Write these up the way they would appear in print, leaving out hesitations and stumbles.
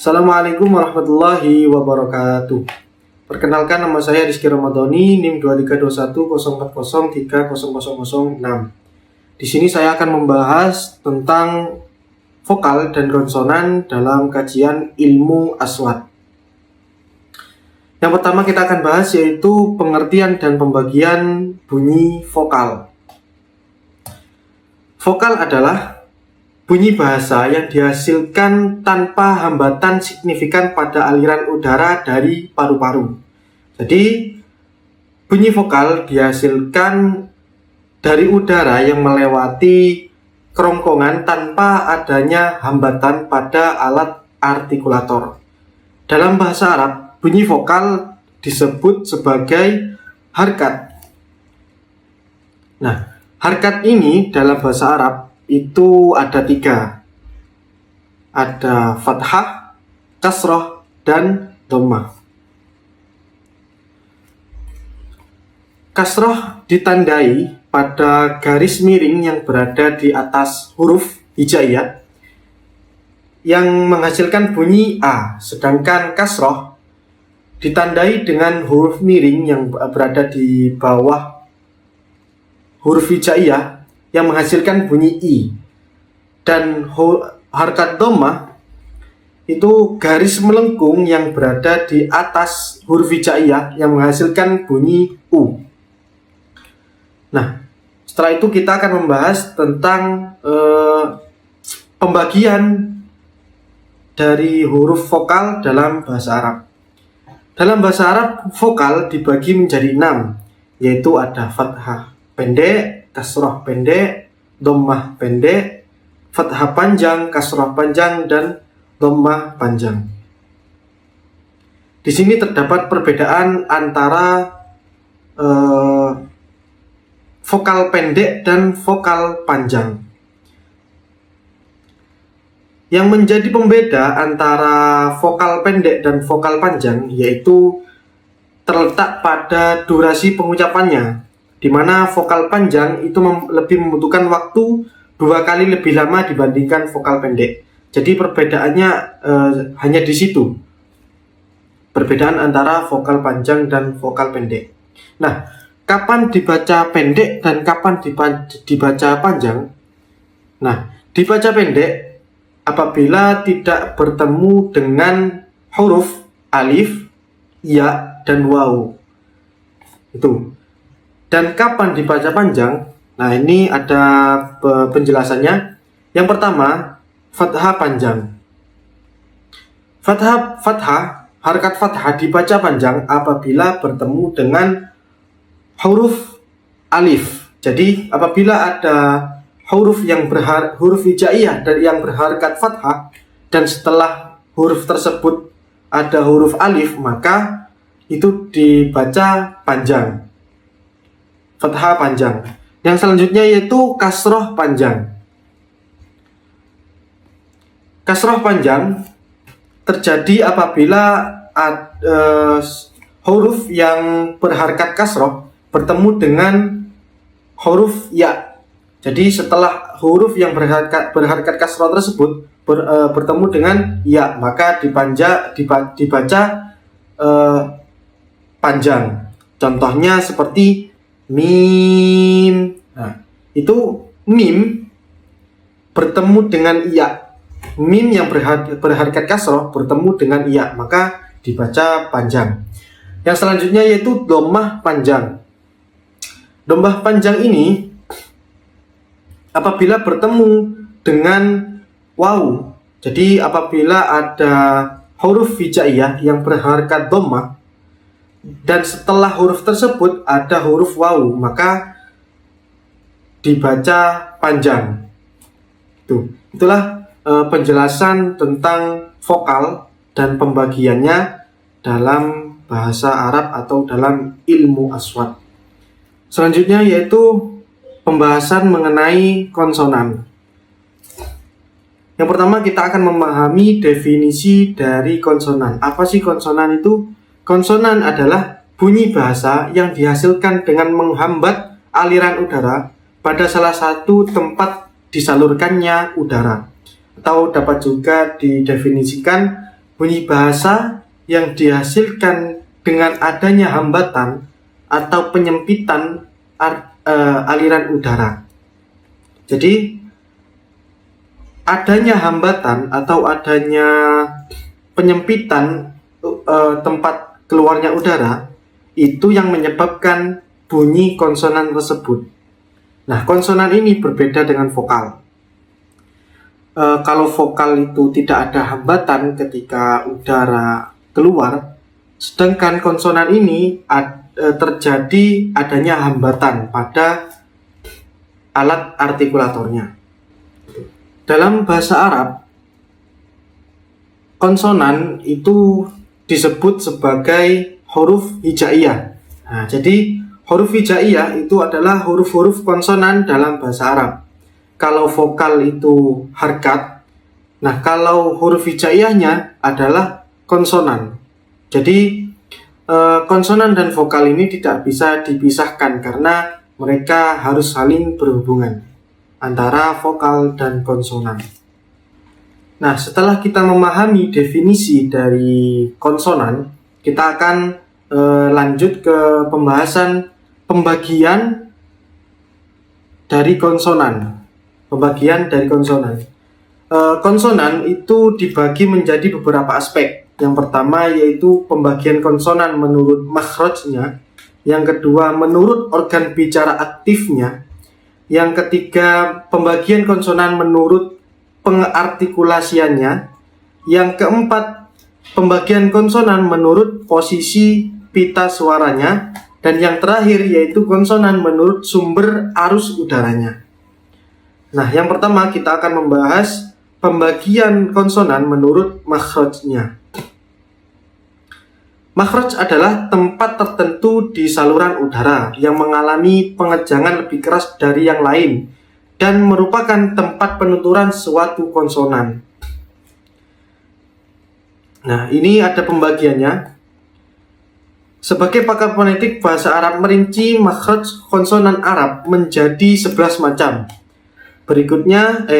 Assalamualaikum warahmatullahi wabarakatuh. Perkenalkan, nama saya Rizky Ramadhani, NIM 232104030006. Di sini saya akan membahas tentang vokal dan konsonan dalam kajian ilmu aswat. Yang pertama kita akan bahas yaitu pengertian dan pembagian bunyi vokal. Vokal adalah bunyi bahasa yang dihasilkan tanpa hambatan signifikan pada aliran udara dari paru-paru. Jadi, bunyi vokal dihasilkan dari udara yang melewati kerongkongan tanpa adanya hambatan pada alat artikulator. Dalam bahasa Arab, bunyi vokal disebut sebagai harkat. Nah, harkat ini dalam bahasa Arab itu ada 3. Ada fathah, kasroh, dan dhammah. Kasroh ditandai pada garis miring yang berada di atas huruf hijaiyah yang menghasilkan bunyi A, sedangkan kasroh ditandai dengan huruf miring yang berada di bawah huruf hijaiyah yang menghasilkan bunyi I. Dan harkat dhammah itu garis melengkung yang berada di atas huruf hijaiyah yang menghasilkan bunyi U. Nah, setelah itu kita akan membahas tentang pembagian dari huruf vokal dalam bahasa Arab. Dalam bahasa Arab, vokal dibagi menjadi 6, yaitu ada fathah pendek, kasroh pendek, dhammah pendek, fathah panjang, kasroh panjang, dan dhammah panjang. Di sini terdapat perbedaan antara vokal pendek dan vokal panjang. Yang menjadi pembeda antara vokal pendek dan vokal panjang yaitu terletak pada durasi pengucapannya, di mana vokal panjang itu lebih membutuhkan waktu 2 kali lebih lama dibandingkan vokal pendek. Jadi perbedaannya hanya di situ. Perbedaan antara vokal panjang dan vokal pendek. Nah, kapan dibaca pendek dan kapan dibaca panjang? Nah, dibaca pendek apabila tidak bertemu dengan huruf alif, ya, dan waw. Itu. Dan kapan dibaca panjang? Nah, ini ada penjelasannya. Yang pertama, fathah panjang. Harkat fathah dibaca panjang apabila bertemu dengan huruf alif. Jadi, apabila ada huruf huruf hijaiyah dan yang berharkat fathah dan setelah huruf tersebut ada huruf alif, maka itu dibaca panjang. Fathah panjang. Yang selanjutnya yaitu kasroh panjang. Kasroh panjang terjadi apabila huruf yang berharkat kasroh bertemu dengan huruf ya. Jadi setelah huruf yang berharkat kasroh tersebut bertemu dengan ya, maka dibaca panjang. Contohnya seperti mim. Nah, itu mim bertemu dengan iya. Mim yang berharkat kasroh bertemu dengan iya, maka dibaca panjang. Yang selanjutnya yaitu dhammah panjang. Dhammah panjang ini apabila bertemu dengan waw. Jadi apabila ada huruf hijaiyah yang berharkat dhammah dan setelah huruf tersebut ada huruf waw, maka dibaca panjang. Itulah penjelasan tentang vokal dan pembagiannya dalam bahasa Arab atau dalam ilmu aswat. Selanjutnya yaitu pembahasan mengenai konsonan. Yang pertama kita akan memahami definisi dari konsonan. Apa sih konsonan itu? Konsonan adalah bunyi bahasa yang dihasilkan dengan menghambat aliran udara pada salah satu tempat disalurkannya udara. Atau dapat juga didefinisikan bunyi bahasa yang dihasilkan dengan adanya hambatan atau penyempitan aliran udara. Jadi adanya hambatan atau adanya penyempitan tempat keluarnya udara itu yang menyebabkan bunyi konsonan tersebut. Nah, konsonan ini berbeda dengan vokal. Kalau vokal itu tidak ada hambatan ketika udara keluar, sedangkan konsonan ini terjadi adanya hambatan pada alat artikulatornya. Dalam bahasa Arab, konsonan itu disebut sebagai huruf hijaiyah. Nah, jadi huruf hijaiyah itu adalah huruf-huruf konsonan dalam bahasa Arab. Kalau vokal itu harkat, nah kalau huruf hijaiyahnya adalah konsonan. Jadi konsonan dan vokal ini tidak bisa dipisahkan karena mereka harus saling berhubungan antara vokal dan konsonan. Nah, setelah kita memahami definisi dari konsonan, kita akan lanjut ke pembahasan pembagian dari konsonan. Konsonan itu dibagi menjadi beberapa aspek. Yang pertama yaitu pembagian konsonan menurut makhrajnya, yang kedua menurut organ bicara aktifnya, yang ketiga pembagian konsonan menurut pengartikulasiannya, yang keempat pembagian konsonan menurut posisi pita suaranya, dan yang terakhir yaitu konsonan menurut sumber arus udaranya. Nah, yang pertama kita akan membahas pembagian konsonan menurut makhrajnya. Makhraj adalah tempat tertentu di saluran udara yang mengalami pengejangan lebih keras dari yang lain dan merupakan tempat penuturan suatu konsonan. Nah, ini ada pembagiannya. Sebagai pakar fonetik bahasa Arab merinci makhraj konsonan Arab menjadi 11 macam. Berikutnya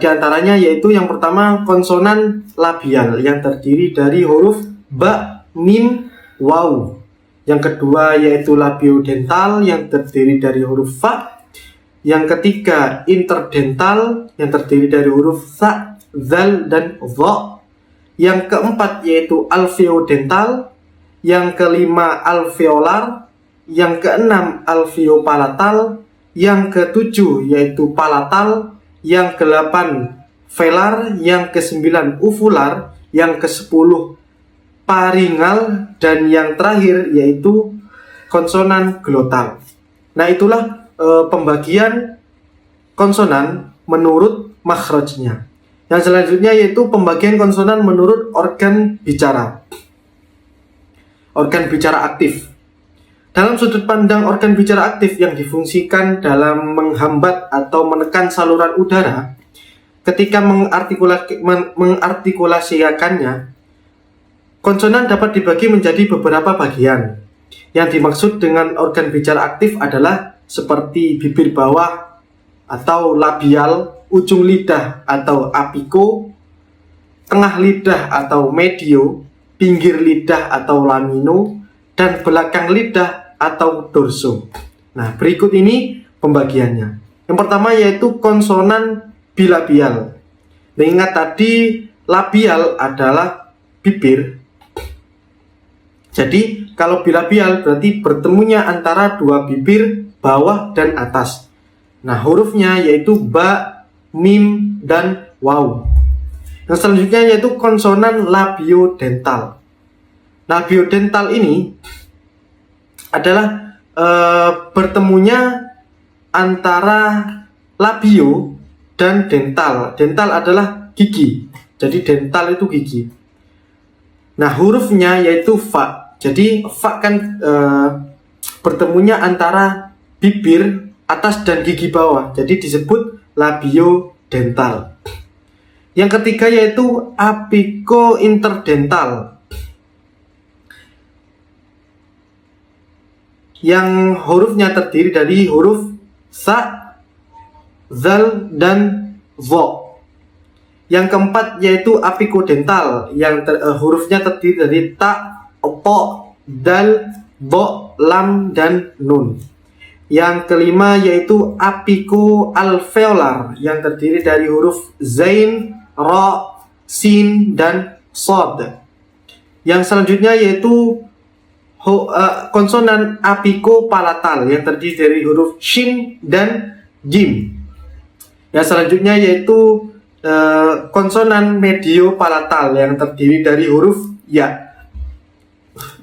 diantaranya yaitu yang pertama konsonan labial yang terdiri dari huruf ba, mim, waw. Yang kedua yaitu labiodental yang terdiri dari huruf fa. Yang ketiga interdental yang terdiri dari huruf sa, zal, dan dha. Yang keempat yaitu alveodental. Yang kelima alveolar. Yang keenam alveopalatal. Yang ketujuh yaitu palatal, yang kedelapan velar, yang kesembilan uvular, yang kesepuluh paringal, dan yang terakhir yaitu konsonan glotal. Nah, itulah pembagian konsonan menurut makhrajnya. Yang selanjutnya yaitu pembagian konsonan menurut organ bicara aktif. Dalam sudut pandang organ bicara aktif yang difungsikan dalam menghambat atau menekan saluran udara, ketika mengartikulasikannya, konsonan dapat dibagi menjadi beberapa bagian. Yang dimaksud dengan organ bicara aktif adalah seperti bibir bawah atau labial, ujung lidah atau apiko, tengah lidah atau medio, pinggir lidah atau lamino, dan belakang lidah atau dorso. Nah, berikut ini pembagiannya. Yang pertama yaitu konsonan bilabial. Nah, ingat tadi labial adalah bibir. Jadi, kalau bilabial berarti bertemunya antara dua bibir bawah dan atas. Nah, hurufnya yaitu ba, mim, dan waw. Yang selanjutnya yaitu konsonan labiodental. Labiodental ini adalah bertemunya antara labio dan dental. Dental adalah gigi. Jadi dental itu gigi. Nah, hurufnya yaitu fa. Jadi fa kan bertemunya antara bibir atas dan gigi bawah. Jadi disebut labiodental. Yang ketiga yaitu apico interdental. Yang hurufnya terdiri dari huruf sa, zal, dan dha. Yang keempat yaitu apikodental yang hurufnya terdiri dari ta, to, dal, do, lam, dan nun. Yang kelima yaitu apikoalveolar yang terdiri dari huruf zain, ra, sin, dan sod. Yang selanjutnya yaitu konsonan apikopalatal yang terdiri dari huruf shin dan jim. Yang selanjutnya yaitu konsonan mediopalatal yang terdiri dari huruf ya.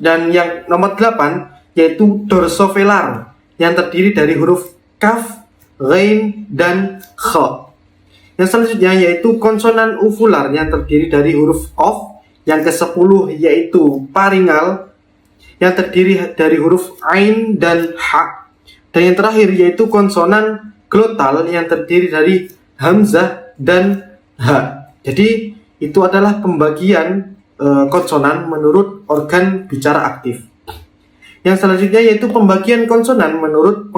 Dan yang nomor 8 yaitu dorsovelar yang terdiri dari huruf kaf, ghain, dan kha. Yang selanjutnya yaitu konsonan uvular yang terdiri dari huruf qaf. Yang ke-10 yaitu paringal yang terdiri dari huruf ain dan ha. Dan yang terakhir yaitu konsonan glotal yang terdiri dari hamzah dan ha. Jadi itu adalah pembagian konsonan menurut organ bicara aktif. Yang selanjutnya yaitu pembagian konsonan menurut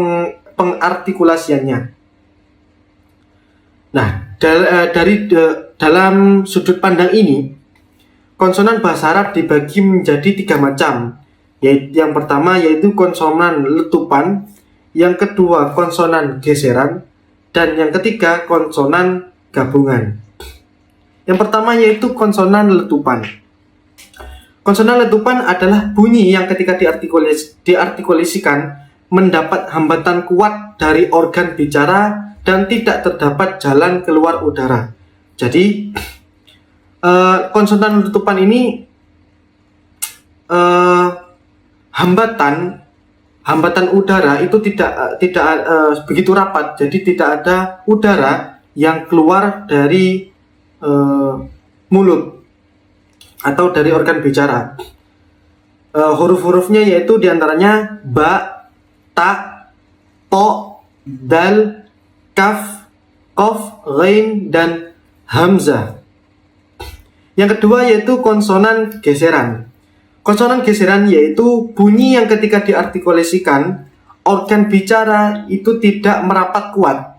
pengartikulasiannya. Nah, dalam sudut pandang ini, konsonan bahasa Arab dibagi menjadi 3 macam. Yang pertama yaitu konsonan letupan, yang kedua konsonan geseran, dan yang ketiga konsonan gabungan. Yang pertama yaitu konsonan letupan. Konsonan letupan adalah bunyi yang ketika diartikulasikan mendapat hambatan kuat dari organ bicara dan tidak terdapat jalan keluar udara. Jadi konsonan letupan ini hambatan udara itu tidak begitu rapat, jadi tidak ada udara yang keluar dari mulut atau dari organ bicara. Huruf-hurufnya yaitu diantaranya ba, ta, to, dal, kaf, qaf, ghain, dan hamzah. Yang kedua yaitu konsonan geseran. Konsonan geseran yaitu bunyi yang ketika diartikulasikan organ bicara itu tidak merapat kuat,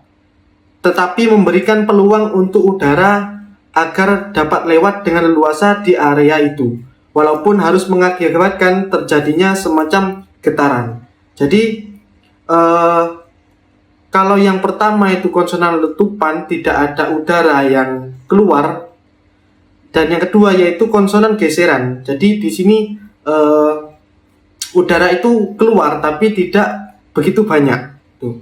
tetapi memberikan peluang untuk udara agar dapat lewat dengan leluasa di area itu, walaupun harus mengakibatkan terjadinya semacam getaran. Jadi kalau yang pertama itu konsonan letupan, tidak ada udara yang keluar, dan yang kedua yaitu konsonan geseran. Jadi di sini udara itu keluar tapi tidak begitu banyak. Tuh.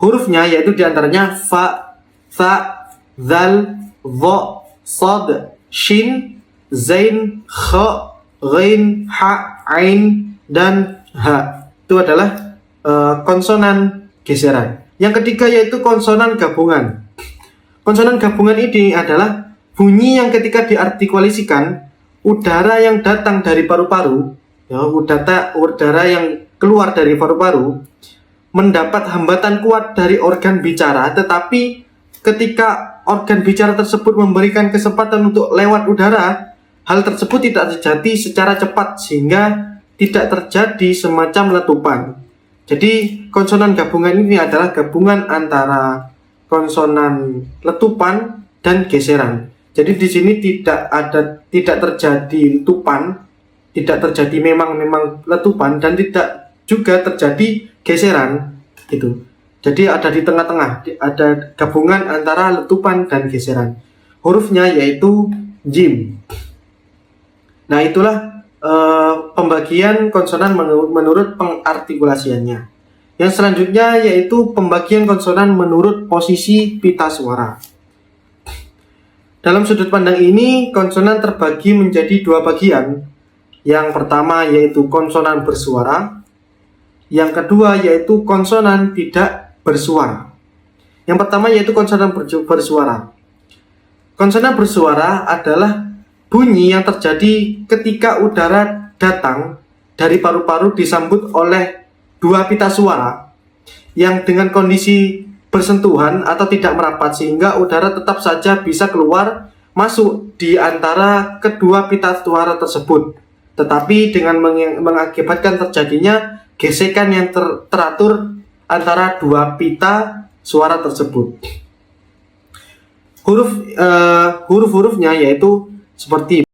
Hurufnya yaitu diantaranya fa, tha, zal, dha, sad, shin, zain, kha, ghain, ha, ain, dan ha. Itu adalah konsonan geseran. Yang ketiga yaitu konsonan gabungan. Konsonan gabungan ini adalah bunyi yang ketika diartikulasikan udara yang datang dari paru-paru, ya, udara yang keluar dari paru-paru mendapat hambatan kuat dari organ bicara, tetapi ketika organ bicara tersebut memberikan kesempatan untuk lewat udara, hal tersebut tidak terjadi secara cepat sehingga tidak terjadi semacam letupan. Jadi konsonan gabungan ini adalah gabungan antara konsonan letupan dan geseran. Jadi di sini tidak terjadi letupan, tidak terjadi memang letupan, dan tidak juga terjadi geseran gitu. Jadi ada di tengah-tengah, ada gabungan antara letupan dan geseran. Hurufnya yaitu jim. Nah, itulah pembagian konsonan menurut pengartikulasiannya. Yang selanjutnya yaitu pembagian konsonan menurut posisi pita suara. Dalam sudut pandang ini, konsonan terbagi menjadi 2 bagian. Yang pertama yaitu konsonan bersuara. Yang kedua yaitu konsonan tidak bersuara. Yang pertama yaitu konsonan bersuara. Konsonan bersuara adalah bunyi yang terjadi ketika udara datang dari paru-paru disambut oleh 2 pita suara yang dengan kondisi bersentuhan atau tidak merapat, sehingga udara tetap saja bisa keluar masuk di antara kedua pita suara tersebut, tetapi dengan mengakibatkan terjadinya gesekan yang teratur antara 2 pita suara tersebut. huruf-hurufnya yaitu seperti